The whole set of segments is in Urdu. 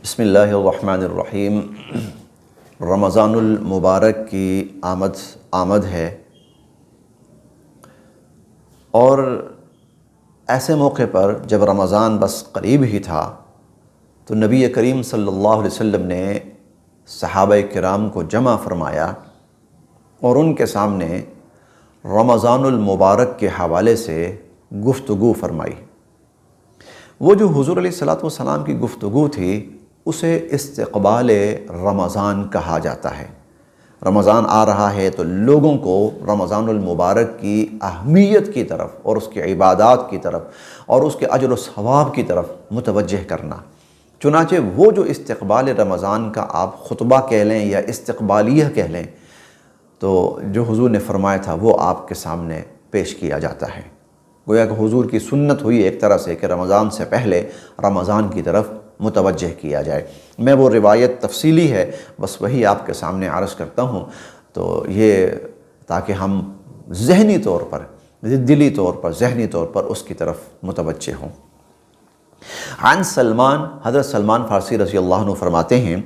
بسم اللہ الرحمن الرحیم۔ رمضان المبارک کی آمد ہے، اور ایسے موقع پر جب رمضان بس قریب ہی تھا تو نبی کریم صلی اللہ علیہ وسلم نے صحابہ کرام کو جمع فرمایا اور ان کے سامنے رمضان المبارک کے حوالے سے گفتگو فرمائی۔ وہ جو حضور علیہ الصلوۃ والسلام کی گفتگو تھی اسے استقبال رمضان کہا جاتا ہے۔ رمضان آ رہا ہے تو لوگوں کو رمضان المبارک کی اہمیت کی طرف اور اس کی عبادات کی طرف اور اس کے اجر و ثواب کی طرف متوجہ کرنا۔ چنانچہ وہ جو استقبال رمضان کا آپ خطبہ کہہ لیں یا استقبالیہ کہہ لیں، تو جو حضور نے فرمایا تھا وہ آپ کے سامنے پیش کیا جاتا ہے۔ گویا کہ حضور کی سنت ہوئی ایک طرح سے کہ رمضان سے پہلے رمضان کی طرف متوجہ کیا جائے۔ میں وہ روایت تفصیلی ہے بس وہی آپ کے سامنے عرض کرتا ہوں، تو یہ تاکہ ہم ذہنی طور پر دلی طور پر ذہنی طور پر اس کی طرف متوجہ ہوں۔ عن سلمان، حضرت سلمان فارسی رضی اللہ عنہ فرماتے ہیں،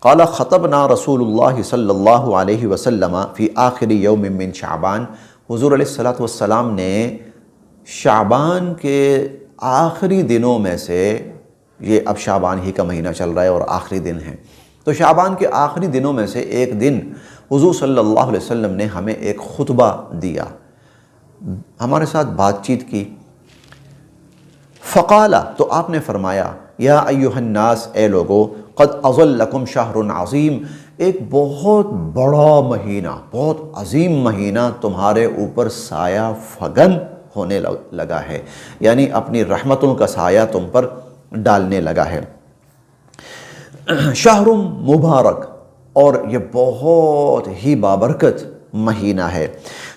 قال خطبنا رسول اللہ صلی اللہ علیہ وسلم فی آخر یوم من شعبان، حضور علیہ الصلوۃ والسلام نے شعبان کے آخری دنوں میں سے، یہ اب شعبان ہی کا مہینہ چل رہا ہے اور آخری دن ہے، تو شعبان کے آخری دنوں میں سے ایک دن حضور صلی اللہ علیہ وسلم نے ہمیں ایک خطبہ دیا، ہمارے ساتھ بات چیت کی۔ فقال، تو آپ نے فرمایا، یا ایھا الناس، اے لوگو، قد اظلکم شہر عظیم، ایک بہت بڑا مہینہ، بہت عظیم مہینہ تمہارے اوپر سایہ فگن ہونے لگا ہے، یعنی اپنی رحمتوں کا سایہ تم پر ڈالنے لگا ہے۔ شہر مبارک، اور یہ بہت ہی بابرکت مہینہ ہے۔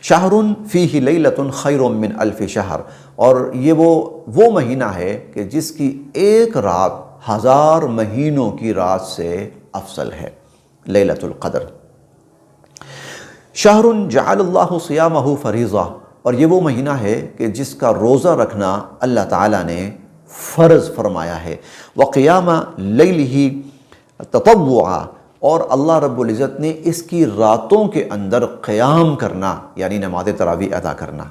شہر فیہ لیلۃ خیر من الف شہر، اور یہ وہ مہینہ ہے کہ جس کی ایک رات 1000 مہینوں کی رات سے افضل ہے، لیلۃ القدر۔ شہر جعل اللہ صیامہ فریضہ، اور یہ وہ مہینہ ہے کہ جس کا روزہ رکھنا اللہ تعالیٰ نے فرض فرمایا ہے۔ وقیام لیلہ تطوعا، اور اللہ رب العزت نے اس کی راتوں کے اندر قیام کرنا یعنی نماز تراویح ادا کرنا۔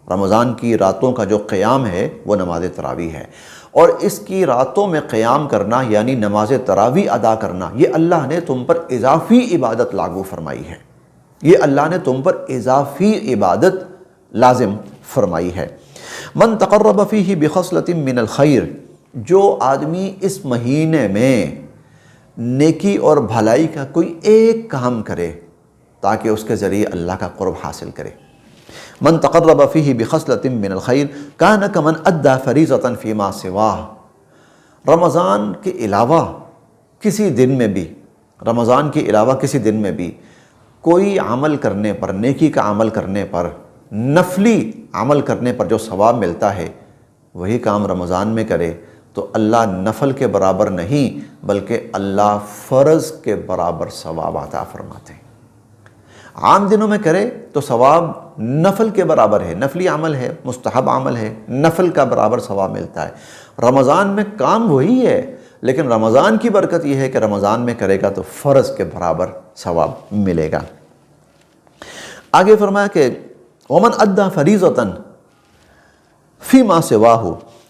رمضان کی راتوں کا جو قیام ہے وہ نماز تراویح ہے، اور اس کی راتوں میں قیام کرنا یعنی نماز تراویح ادا کرنا، یہ اللہ نے تم پر اضافی عبادت لاگو فرمائی ہے، یہ اللہ نے تم پر اضافی عبادت لازم فرمائی ہے۔ من تقرب فیہ بخصلۃ من الخیر، جو آدمی اس مہینے میں نیکی اور بھلائی کا کوئی ایک کام کرے تاکہ اس کے ذریعے اللہ کا قرب حاصل کرے۔ من تقرب فیہ بخصلۃ من الخیر کان کمن ادی فریضۃ فیما سواہ، رمضان کے علاوہ کسی دن میں بھی، رمضان کے علاوہ کسی دن میں بھی کوئی عمل کرنے پر، نیکی کا عمل کرنے پر، نفلی عمل کرنے پر جو ثواب ملتا ہے، وہی کام رمضان میں کرے تو اللہ نفل کے برابر نہیں بلکہ اللہ فرض کے برابر ثواب عطا فرماتے ہیں۔ عام دنوں میں کرے تو ثواب نفل کے برابر ہے، نفلی عمل ہے، مستحب عمل ہے، نفل کا برابر ثواب ملتا ہے۔ رمضان میں کام وہی ہے، لیکن رمضان کی برکت یہ ہے کہ رمضان میں کرے گا تو فرض کے برابر ثواب ملے گا۔ آگے فرمایا کہ ومن ادی فریضۃ فیما سواہ،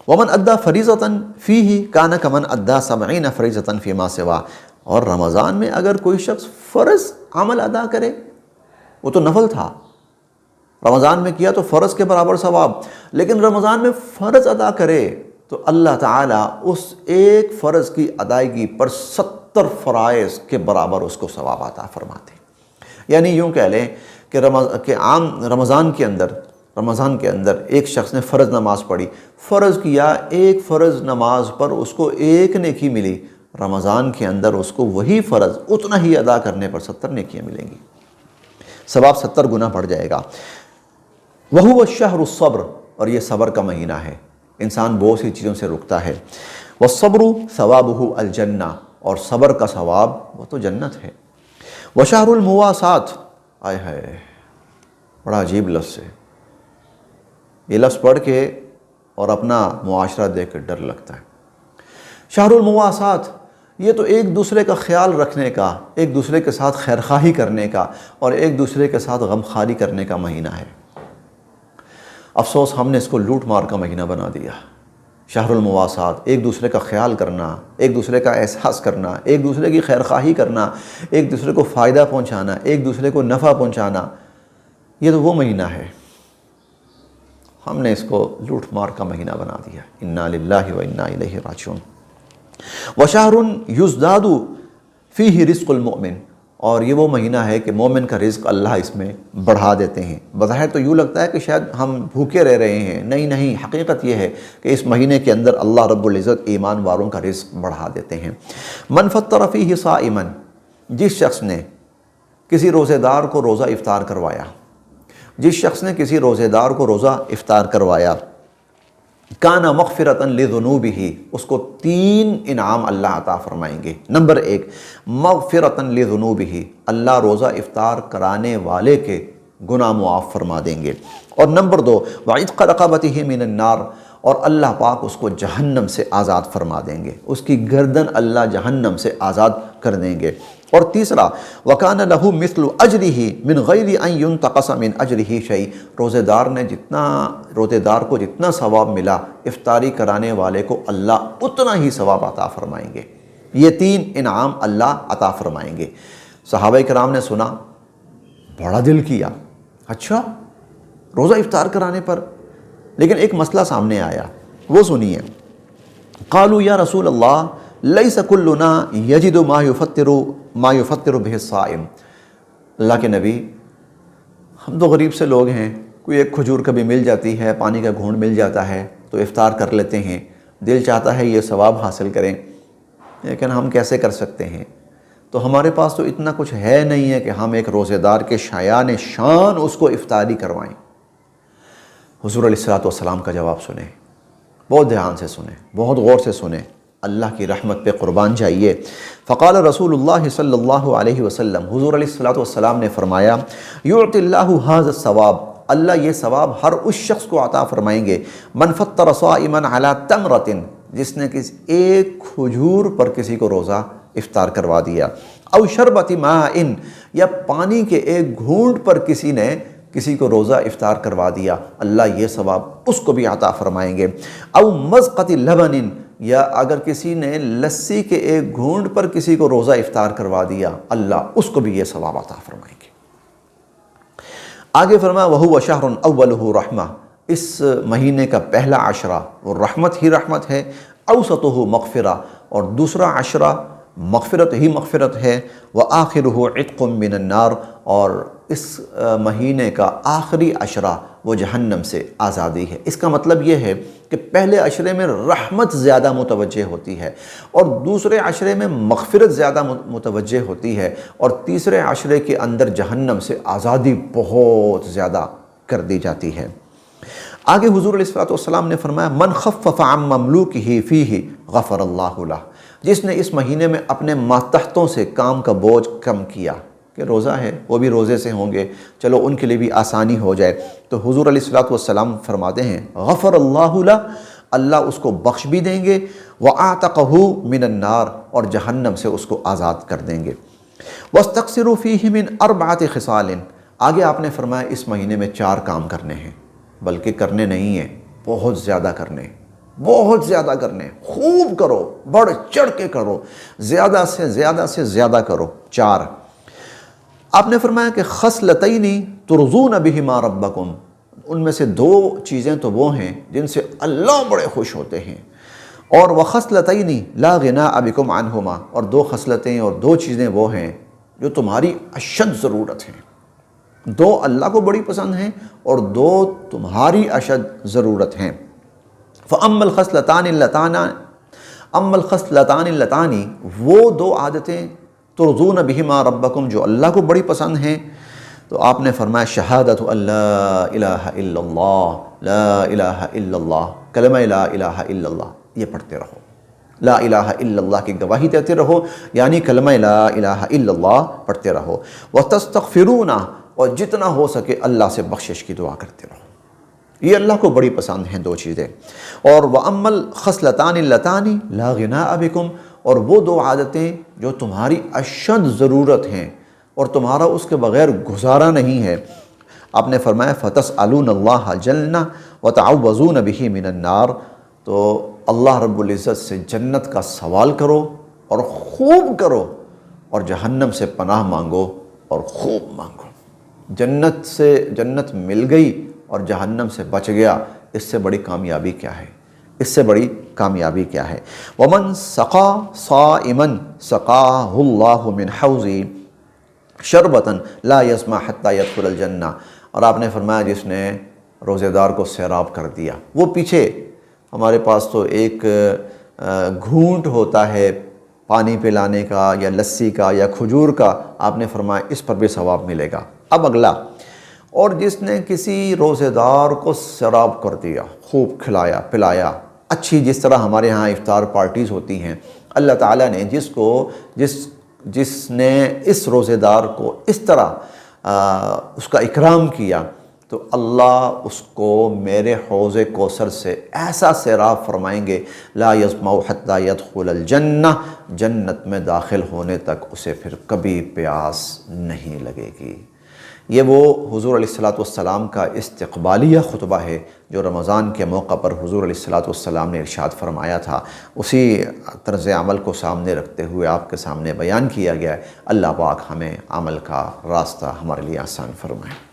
ومن ادی فریضۃ فیہ کان کمن ادی 70 فریضۃ فیما سواہ، اور رمضان میں اگر کوئی شخص فرض عمل ادا کرے، وہ تو نفل تھا، رمضان میں کیا تو فرض کے برابر ثواب، لیکن رمضان میں فرض ادا کرے تو اللہ تعالیٰ اس ایک فرض کی ادائیگی پر 70 فرائض کے برابر اس کو ثواب عطا فرماتے ہیں۔ یعنی یوں کہہ لیں کہ عام رمضان کے اندر ایک شخص نے فرض نماز پڑھی، فرض کیا، ایک فرض نماز پر اس کو ایک نیکی ملی، رمضان کے اندر اس کو وہی فرض اتنا ہی ادا کرنے پر 70 نیکیاں ملیں گی، ثواب 70 گنا بڑھ جائے گا۔ وَهُوَ الشَّهْرُ الصَّبْرُ، اور یہ صبر کا مہینہ ہے، انسان بہت سی چیزوں سے رکتا ہے۔ وَالصَّبْرُ ثَوَابُهُ الْجَنَّةُ، اور صبر کا ثواب وہ تو جنت ہے۔ وَشَهْرُ الْمُوَاسَاةِ، آئے ہائے بڑا عجیب لفظ ہے، یہ لفظ پڑھ کے اور اپنا معاشرہ دیکھ کے ڈر لگتا ہے۔ شہر المواسات، یہ تو ایک دوسرے کا خیال رکھنے کا، ایک دوسرے کے ساتھ خیرخواہی کرنے کا اور ایک دوسرے کے ساتھ غمخواری کرنے کا مہینہ ہے۔ افسوس ہم نے اس کو لوٹ مار کا مہینہ بنا دیا۔ شہر المواسات، ایک دوسرے کا خیال کرنا، ایک دوسرے کا احساس کرنا، ایک دوسرے کی خیرخواہی کرنا، ایک دوسرے کو فائدہ پہنچانا، ایک دوسرے کو نفع پہنچانا، یہ تو وہ مہینہ ہے۔ ہم نے اس کو لوٹ مار کا مہینہ بنا دیا۔ انا للہ و انا الیہ راجعون۔ وشہر یزداد فیہ رزق المؤمن، اور یہ وہ مہینہ ہے کہ مومن کا رزق اللہ اس میں بڑھا دیتے ہیں۔ بظاہر تو یوں لگتا ہے کہ شاید ہم بھوکے رہ رہے ہیں، نہیں، حقیقت یہ ہے کہ اس مہینے کے اندر اللہ رب العزت ایمان والوں کا رزق بڑھا دیتے ہیں۔ من فطر فیہ صائما، جس شخص نے کسی روزے دار کو روزہ افطار کروایا، جس شخص نے کسی روزے دار کو روزہ افطار کروایا، کان مغفرۃ لذنوبہ، اس کو 3 انعام اللہ عطا فرمائیں گے۔ نمبر 1، مغفرۃ لذنوبہ، اللہ روزہ افطار کرانے والے کے گناہ معاف فرما دیں گے۔ اور نمبر 2، وعتق رقبتہ من النار، اور اللہ پاک اس کو جہنم سے آزاد فرما دیں گے، اس کی گردن اللہ جہنم سے آزاد کر دیں گے۔ اور تیسرا، وَكَانَ لَهُ مِثْلُ أَجْرِهِ مِنْ غَيْرِ أَنْ يُنْتَقَصَ مِنْ أَجْرِهِ شَيْءٍ، روزے دار کو جتنا ثواب ملا افطاری کرانے والے کو اللہ اتنا ہی ثواب عطا فرمائیں گے۔ یہ 3 انعام اللہ عطا فرمائیں گے۔ صحابہ کرام نے سنا، بڑا دل کیا، اچھا روزہ افطار کرانے پر، لیکن ایک مسئلہ سامنے آیا، وہ سنیے۔ قالوا یا رسول اللہ لیس کلنا یجد ما یفطر بہ الصائم، اللہ کے نبی ہم تو غریب سے لوگ ہیں، کوئی ایک کھجور کبھی مل جاتی ہے، پانی کا گھونٹ مل جاتا ہے تو افطار کر لیتے ہیں، دل چاہتا ہے یہ ثواب حاصل کریں، لیکن ہم کیسے کر سکتے ہیں؟ تو ہمارے پاس تو اتنا کچھ ہے نہیں ہے کہ ہم ایک روزے دار کے شایان شان اس کو افطاری کروائیں۔ حضور علیہ السلام کا جواب سنیں، بہت دھیان سے سنیں، بہت غور سے سنیں، اللہ کی رحمت پہ قربان جائیے۔ فقال رسول اللہ صلی اللہ علیہ وسلم، حضور علیہ السلام نے فرمایا، یعطی اللہ ھذا الثواب، اللہ یہ ثواب ہر اس شخص کو عطا فرمائیں گے، من فطر صائما علی تمرۃ، جس نے کسی ایک کھجور پر کسی کو روزہ افطار کروا دیا، او شربۃ ماء، یا پانی کے ایک گھونٹ پر کسی نے کسی کو روزہ افطار کروا دیا، اللہ یہ ثواب اس کو بھی عطا فرمائیں گے، او مزقۃ لبن، یا اگر کسی نے لسی کے ایک گھونٹ پر کسی کو روزہ افطار کروا دیا، اللہ اس کو بھی یہ ثواب عطا فرمائیں گے۔ آگے فرمایا وَهُوَ شَهْرٌ أَوَّلُهُ رَحْمَةٌ، اس مہینے کا پہلا عشرہ وہ رحمت ہی رحمت ہے، أَوْسَطُهُ مغفرہ، اور دوسرا عشرہ مغفرت ہی مغفرت ہے، وَآخِرُهُ عِتْقٌ مِّنَ النَّارِ، اور اس مہینے کا آخری عشرہ وہ جہنم سے آزادی ہے۔ اس کا مطلب یہ ہے کہ پہلے عشرے میں رحمت زیادہ متوجہ ہوتی ہے، اور دوسرے عشرے میں مغفرت زیادہ متوجہ ہوتی ہے، اور تیسرے عشرے کے اندر جہنم سے آزادی بہت زیادہ کر دی جاتی ہے۔ آگے حضور علیہ السلام نے فرمایا، من خفف عن مملوکہ فیہ غفر اللہ لہ، جس نے اس مہینے میں اپنے ماتحتوں سے کام کا بوجھ کم کیا، کہ روزہ ہے وہ بھی روزے سے ہوں گے، چلو ان کے لیے بھی آسانی ہو جائے، تو حضور علیہ السلام فرماتے ہیں غفر اللہ لہ، اللہ اس کو بخش بھی دیں گے، وَأَعْتَقَهُ مِنَ النَّارِ، اور جہنم سے اس کو آزاد کر دیں گے۔ وَاسْتَقْصِرُوا فِيهِ مِنْ أَرْبَعَةِ خِصَالٍ، آگے آپ نے فرمایا اس مہینے میں 4 کام کرنے ہیں، بلکہ کرنے نہیں ہیں، بہت زیادہ کرنے، بہت زیادہ کرنے، خوب کرو، بڑھ چڑھ کے کرو، زیادہ سے زیادہ کرو۔ 4 آپ نے فرمایا کہ خصلتین ترضون بہما ربکم، ان میں سے 2 چیزیں تو وہ ہیں جن سے اللہ بڑے خوش ہوتے ہیں، اور وخصلتین لا غناء بکم عنہما، اور 2 خصلتیں اور 2 چیزیں وہ ہیں جو تمہاری اشد ضرورت ہیں، 2 اللہ کو بڑی پسند ہیں اور 2 تمہاری اشد ضرورت ہیں۔ فَأَمَّا الْخَصْلَتَانِ اللَّتَانِ، وہ 2 عادتیں ترضون بہما ربکم جو اللہ کو بڑی پسند ہیں، تو آپ نے فرمایا شہادت لا الہ الا اللہ، لا الہ الا اللہ، کلمہ لا الہ الا اللہ یہ پڑھتے رہو، لا الہ الا اللہ کی گواہی دیتے رہو، یعنی کلمہ لا الہ الا اللہ پڑھتے رہو، وتستغفرون، اور جتنا ہو سکے اللہ سے بخشش کی دعا کرتے رہو، یہ اللہ کو بڑی پسند ہیں 2 چیزیں۔ اور وَأَمَّا الْخَصْلَتَانِ اللَّتَانِ لَا غِنَاءَ بِكُمْ، اور وہ دو عادتیں جو تمہاری اشد ضرورت ہیں اور تمہارا اس کے بغیر گزارا نہیں ہے۔ آپ نے فرمایا فَتَسْأَلُونَ اللَّهَ الْجَنَّةَ وَتَعَوَّذُونَ بِهِ مِنَ النَّارِ، تو اللہ رب العزت سے جنت کا سوال کرو اور خوب کرو، اور جہنم سے پناہ مانگو اور خوب مانگو۔ جنت مل گئی اور جہنم سے بچ گیا، اس سے بڑی کامیابی کیا ہے؟ اس سے بڑی کامیابی کیا ہے؟ وَمَنْ سَقَى صَائِمًا سَقَاهُ اللَّهُ مِنْ حَوْضِ شَرْبَةً لَا يَسْمَعْ حَتَّى يَدْخُلَ الْجَنَّةَ، اور آپ نے فرمایا جس نے روزے دار کو سیراب کر دیا، وہ پیچھے ہمارے پاس تو ایک گھونٹ ہوتا ہے پانی پلانے کا یا لسی کا یا کھجور کا، آپ نے فرمایا اس پر بھی ثواب ملے گا۔ اب اگلا، اور جس نے کسی روزے دار کو سیراب کر دیا، خوب کھلایا پلایا، اچھی جس طرح ہمارے ہاں افطار پارٹیز ہوتی ہیں، اللہ تعالیٰ نے جس نے اس روزے دار کو اس طرح اس کا اکرام کیا، تو اللہ اس کو میرے حوض کوثر سے ایسا سیراب فرمائیں گے، لا یظمأ حتی یدخل الجنہ، جنت میں داخل ہونے تک اسے پھر کبھی پیاس نہیں لگے گی۔ یہ وہ حضور علیہ الصلوۃ والسلام کا استقبالیہ خطبہ ہے جو رمضان کے موقع پر حضور علیہ الصلوۃ والسلام نے ارشاد فرمایا تھا، اسی طرز عمل کو سامنے رکھتے ہوئے آپ کے سامنے بیان کیا گیا ہے۔ اللہ پاک ہمیں عمل کا راستہ ہمارے لیے آسان فرمائے۔